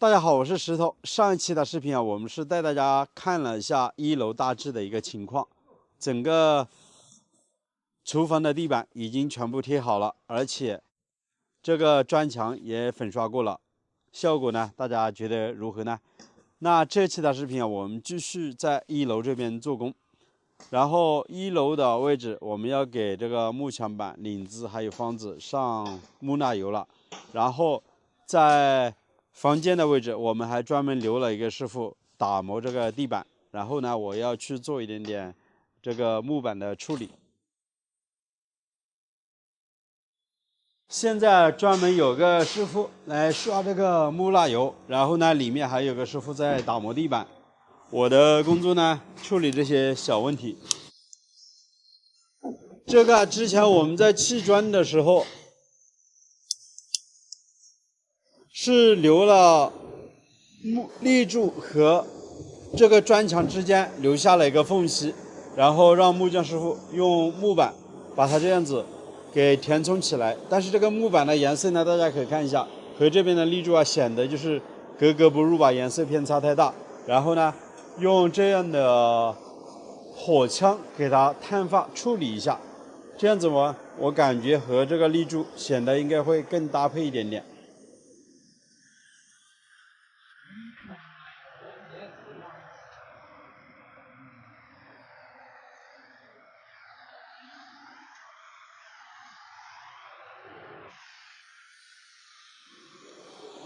大家好，我是石头。上一期的视频啊，我们是带大家看了一下一楼大致的一个情况，整个厨房的地板已经全部贴好了，而且这个砖墙也粉刷过了，效果呢，大家觉得如何呢？那这期的视频啊，我们继续在一楼这边做工，然后一楼的位置我们要给这个幕墙板、领子还有方子上木蜡油了，然后在房间的位置，我们还专门留了一个师傅打磨这个地板，然后呢，我要去做一点点这个木板的处理。现在专门有个师傅来刷这个木蜡油，然后呢，里面还有个师傅在打磨地板。我的工作呢，处理这些小问题。这个之前我们在砌砖的时候是留了立柱和这个砖墙之间留下了一个缝隙，然后让木匠师傅用木板把它这样子给填充起来。但是这个木板的颜色呢，大家可以看一下，和这边的立柱啊显得就是格格不入吧，颜色偏差太大。然后呢，用这样的火枪给它碳化处理一下，这样子我感觉和这个立柱显得应该会更搭配一点点。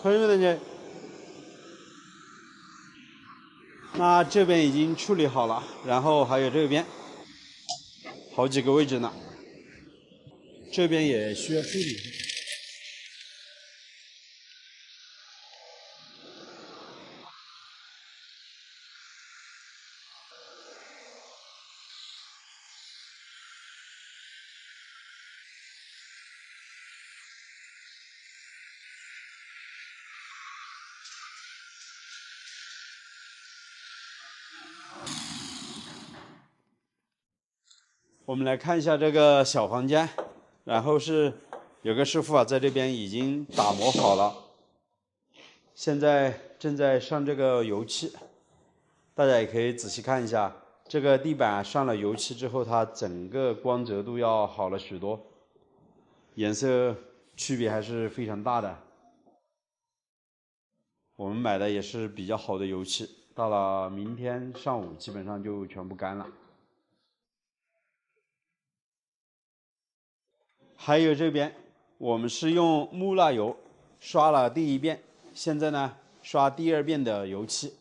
朋友们，那这边已经处理好了，然后还有这边好几个位置呢，这边也需要处理。我们来看一下这个小房间，然后是有个师傅啊在这边已经打磨好了，现在正在上这个油漆。大家也可以仔细看一下，这个地板上了油漆之后，它整个光泽度要好了许多，颜色区别还是非常大的。我们买的也是比较好的油漆，到了明天上午基本上就全部干了。还有这边，我们是用木蜡油刷了第一遍，现在呢刷第二遍的油漆。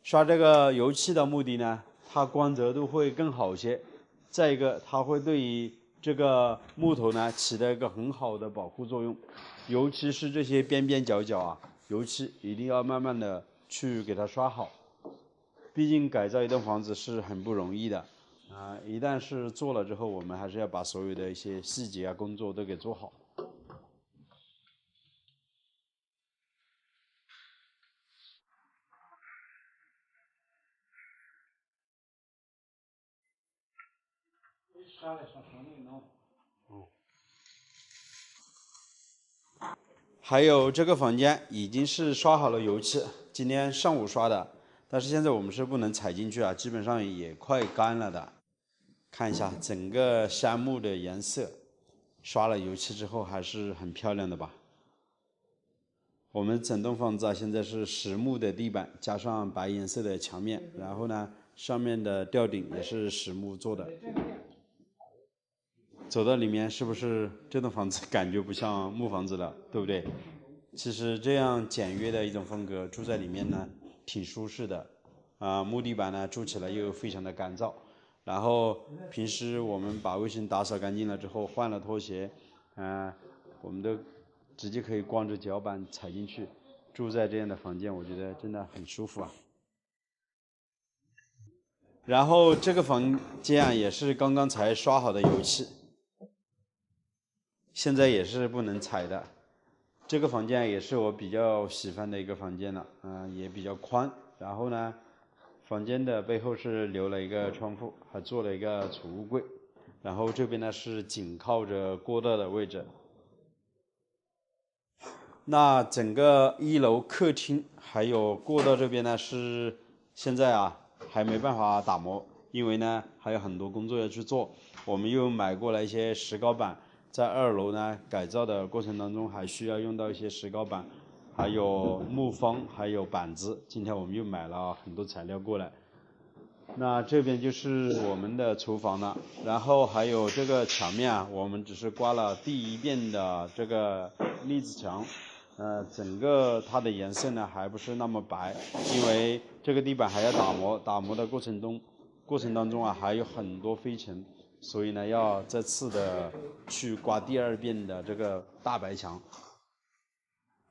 刷这个油漆的目的呢，它光泽度会更好些，再一个它会对于这个木头呢起到一个很好的保护作用，尤其是这些边边角角啊，油漆一定要慢慢的去给它刷好，毕竟改造一栋房子是很不容易的。一旦是做了之后，我们还是要把所有的一些细节啊工作都给做好。还有这个房间已经是刷好了油漆，今天上午刷的，但是现在我们是不能踩进去啊，基本上也快干了的。看一下整个杉木的颜色，刷了油漆之后还是很漂亮的吧。我们整栋房子啊，现在是实木的地板，加上白颜色的墙面，然后呢，上面的吊顶也是实木做的。走到里面，是不是这栋房子感觉不像木房子了，对不对？其实这样简约的一种风格，住在里面呢，挺舒适的。木地板呢，住起来又非常的干燥。然后平时我们把卫生打扫干净了之后，换了拖鞋，我们都直接可以光着脚板踩进去。住在这样的房间，我觉得真的很舒服啊。然后这个房间啊，也是刚刚才刷好的油漆，现在也是不能踩的。这个房间也是我比较喜欢的一个房间了，也比较宽。然后呢，房间的背后是留了一个窗户，还做了一个储物柜。然后这边呢是紧靠着过道的位置。那整个1楼客厅还有过道这边呢，是现在还没办法打磨，因为呢还有很多工作要去做。我们又买过来一些石膏板，在2楼呢改造的过程当中还需要用到一些石膏板，还有木方，还有板子。今天我们又买了很多材料过来。那这边就是我们的厨房了，然后还有这个墙面我们只是刮了第1遍的这个腻子墙，整个它的颜色呢还不是那么白，因为这个地板还要打磨，打磨的过程当中还有很多灰尘，所以呢要再次的去刮第2遍的这个大白墙。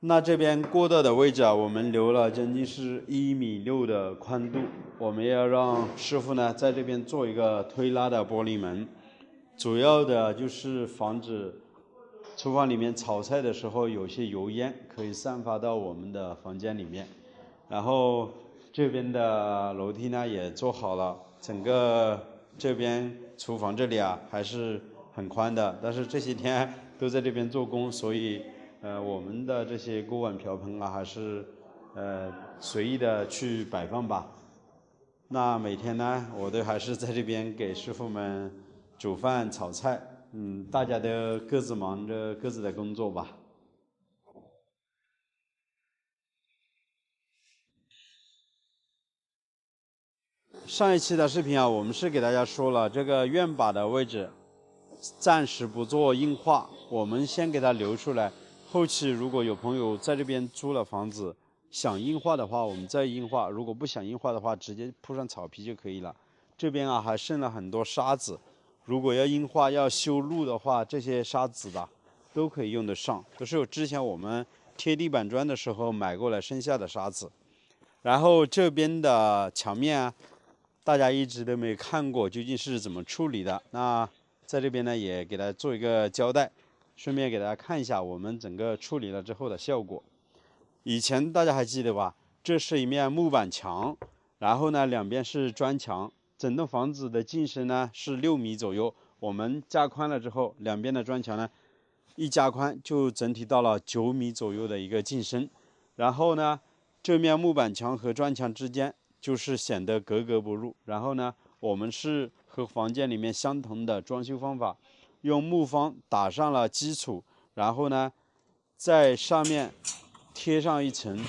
那这边过道的位置我们留了将近是1.6米的宽度，我们要让师傅呢在这边做一个推拉的玻璃门，主要的就是防止厨房里面炒菜的时候有些油烟可以散发到我们的房间里面。然后这边的楼梯呢也做好了，整个这边厨房这里还是很宽的，但是这些天都在这边做工，所以我们的这些锅碗瓢盆还是随意的去摆放吧。那每天呢我都还是在这边给师傅们煮饭炒菜，大家都各自忙着各自的工作吧。上一期的视频我们是给大家说了这个院把的位置暂时不做硬化，我们先给它留出来，后期如果有朋友在这边租了房子想硬化的话我们再硬化，如果不想硬化的话直接铺上草皮就可以了。这边还剩了很多沙子，如果要硬化要修路的话，这些沙子都可以用得上，都是有之前我们贴地板砖的时候买过来剩下的沙子。然后这边的墙面大家一直都没看过究竟是怎么处理的，那在这边呢也给大家做一个交代，顺便给大家看一下我们整个处理了之后的效果。以前大家还记得吧，这是一面木板墙，然后呢两边是砖墙，整栋房子的进深呢是6米左右，我们加宽了之后，两边的砖墙呢一加宽就整体到了9米左右的一个进深。然后呢这面木板墙和砖墙之间就是显得格格不入。然后呢我们是和房间里面相同的装修方法，用木方打上了基础，然后呢在上面贴上一层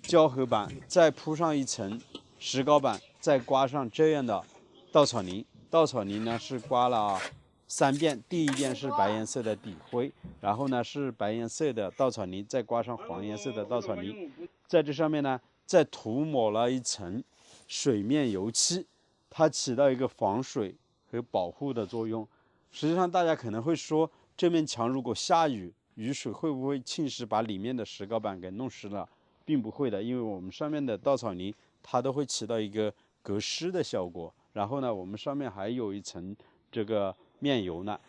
胶合板，再铺上一层石膏板，再刮上这样的稻草泥。稻草泥呢是刮了3遍，第1遍是白颜色的底灰，然后呢是白颜色的稻草泥，再刮上黄颜色的稻草泥，在这上面呢再涂抹了一层水面油漆，它起到一个防水和保护的作用。实际上大家可能会说，这面墙如果下雨，雨水会不会侵蚀把里面的石膏板给弄湿了？并不会的，因为我们上面的稻草泥它都会起到一个隔湿的效果。然后呢我们上面还有一层这个面油呢，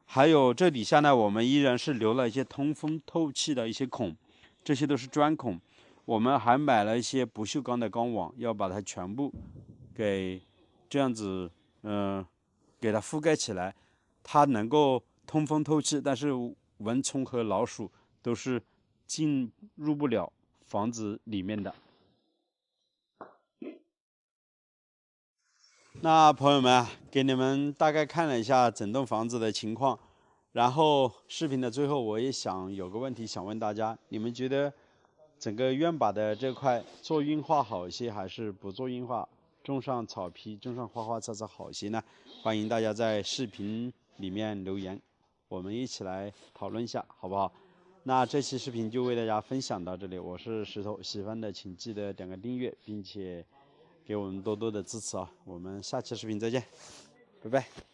还有这底下呢我们依然是留了一些通风透气的一些孔，这些都是砖孔。我们还买了一些不锈钢的钢网，要把它全部给这样子给它覆盖起来，它能够通风透气，但是蚊虫和老鼠都是进入不了房子里面的。那朋友们给你们大概看了一下整栋房子的情况，然后视频的最后我也想有个问题想问大家，你们觉得整个院把的这块做硬化好一些还是不做硬化，种上草皮种上花花草草好一些呢？欢迎大家在视频里面留言，我们一起来讨论一下好不好？那这期视频就为大家分享到这里，我是石头，喜欢的请记得点个订阅，并且给我们多多的支持我们下期视频再见，拜拜。